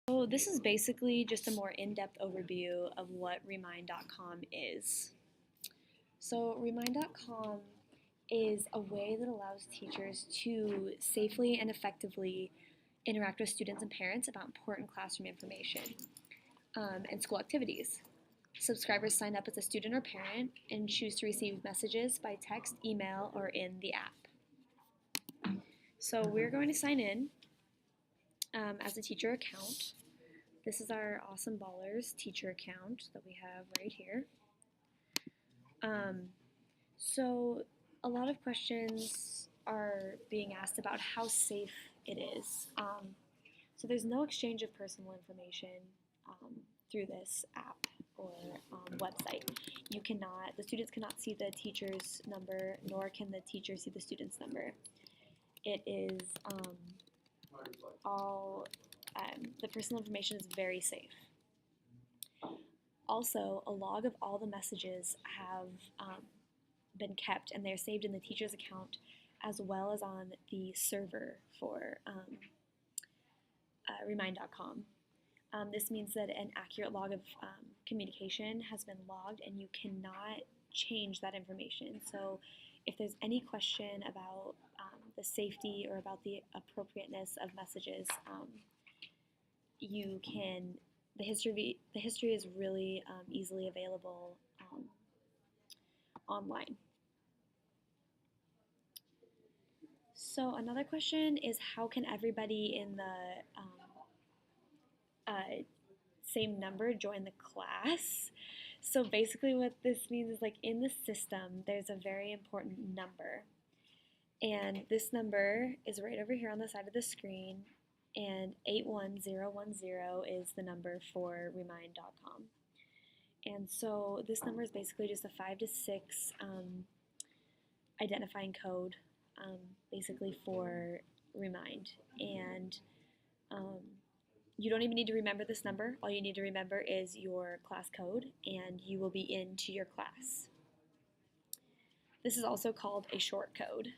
So this is basically just a more in-depth overview of what Remind.com is. So Remind.com is a way that allows teachers to safely and effectively interact with students and parents about important classroom information and school activities. Subscribers sign up as a student or parent and choose to receive messages by text, email, or in the app. So we're going to sign in as a teacher account. This is our Awesome Ballers teacher account that we have right here. So a lot of questions are being asked about how safe it is. So there's no exchange of personal information through this app or website. The students cannot see the teacher's number, nor can the teacher see the student's number. It is the personal information is very safe. Also, a log of all the messages have been kept, and they're saved in the teacher's account as well as on the server for Remind.com. This means that an accurate log of communication has been logged, and you cannot change that information. So if there's any question about the safety or about the appropriateness of messages, the history is really easily available online. So another question is, how can everybody in the same number join the class? So basically what this means is, like, in the system there's a very important number, and this number is right over here on the side of the screen, and 81010 is the number for Remind.com. And so this number is basically just a 5 to 6 identifying code, basically for Remind. And you don't even need to remember this number. All you need to remember is your class code, and you will be into your class. This is also called a short code.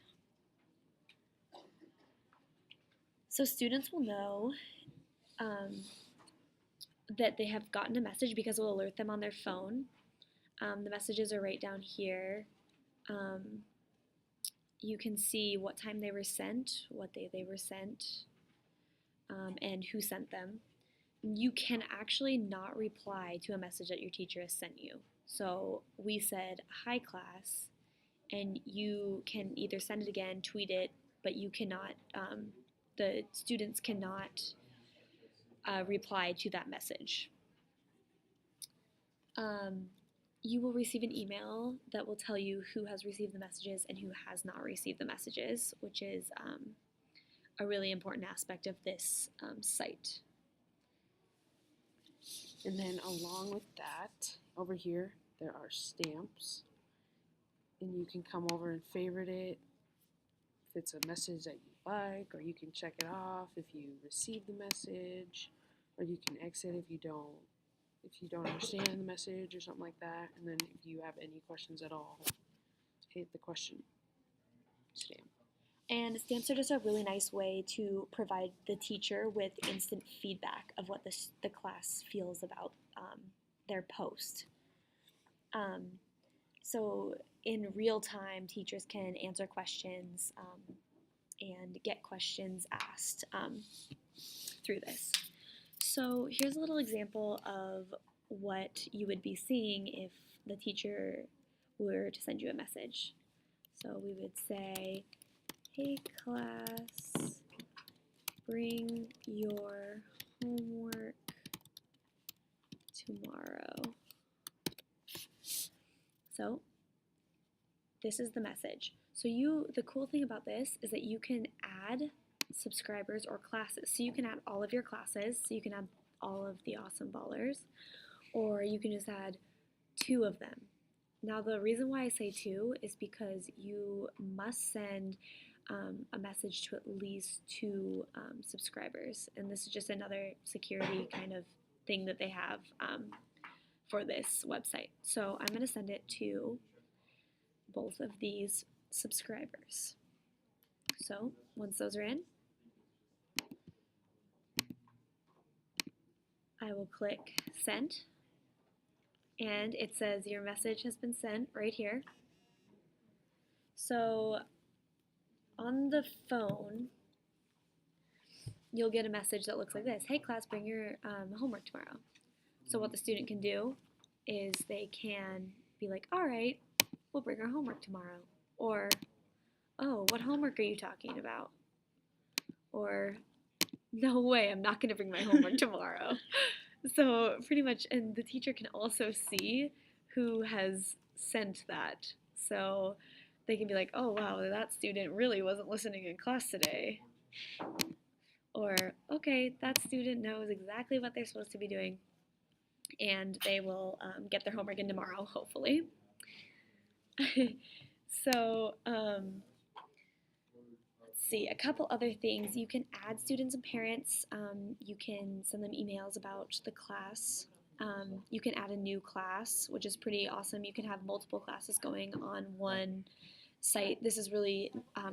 So students will know that they have gotten a message because it will alert them on their phone. The messages are right down here. You can see what time they were sent, what day they were sent, and who sent them. You can actually not reply to a message that your teacher has sent you. So we said, "Hi class," and you can either send it again, tweet it, but you cannot, the students cannot reply to that message. You will receive an email that will tell you who has received the messages and who has not received the messages, which is a really important aspect of this site. And then along with that, over here, there are stamps. And you can come over and favorite it if it's a message that you like, or you can check it off if you receive the message, or you can exit if you don't understand the message or something like that. And then if you have any questions at all, hit the question stamp. And stamps are just a really nice way to provide the teacher with instant feedback of what the class feels about their post. So in real time, teachers can answer questions and get questions asked through this. So here's a little example of what you would be seeing if the teacher were to send you a message. So we would say, "Hey class, bring your homework tomorrow." So this is the message. So the cool thing about this is that you can add subscribers or classes. So you can add all of your classes, so you can add all of the Awesome Ballers, or you can just add 2 of them. Now the reason why I say 2 is because you must send a message to at least 2 subscribers, and this is just another security kind of thing that they have for this website. So I'm going to send it to both of these subscribers. So once those are in, I will click send, and it says your message has been sent right here. So on the phone, you'll get a message that looks like this. Hey class, bring your homework tomorrow. So what the student can do is they can be like, all right, we'll bring our homework tomorrow. Or, oh, what homework are you talking about? Or, no way, I'm not going to bring my homework tomorrow. So pretty much, and the teacher can also see who has sent that. So they can be like, oh wow, that student really wasn't listening in class today. Or, okay, that student knows exactly what they're supposed to be doing, and they will get their homework in tomorrow, hopefully. So, let's see, a couple other things. You can add students and parents. You can send them emails about the class. You can add a new class, which is pretty awesome. You can have multiple classes going on one site. This is really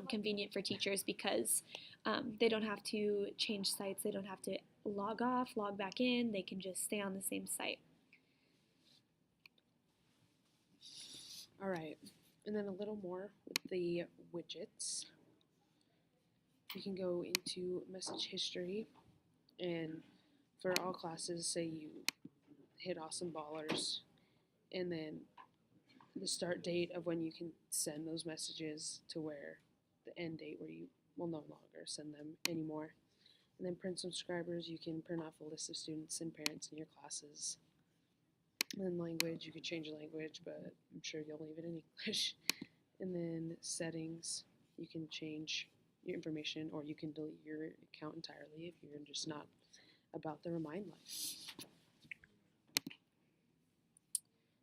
convenient for teachers because they don't have to change sites. They don't have to log off, log back in. They can just stay on the same site. All right, and then a little more with the widgets. You can go into message history, and for all classes, say you hit Awesome Ballers, and then the start date of when you can send those messages to where the end date where you will no longer send them anymore. And then print subscribers, you can print off a list of students and parents in your classes. And then language, you could change the language, but I'm sure you'll leave it in English. And then settings, you can change your information, or you can delete your account entirely if you're just not about the Remind life.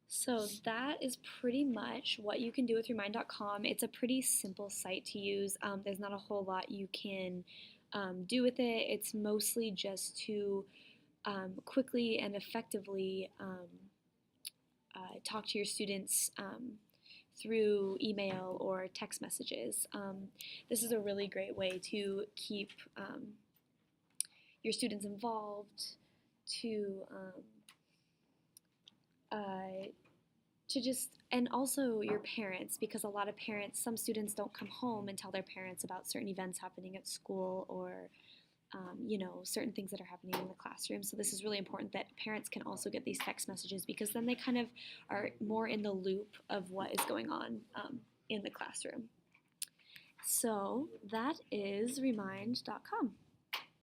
So that is pretty much what you can do with Remind.com. It's a pretty simple site to use. There's not a whole lot you can do with it. It's mostly just to quickly and effectively talk to your students through email or text messages. This is a really great way to keep your students involved, to just, and also your parents, because a lot of parents, some students don't come home and tell their parents about certain events happening at school, or certain things that are happening in the classroom. So this is really important that parents can also get these text messages, because then they kind of are more in the loop of what is going on in the classroom. So that is Remind.com.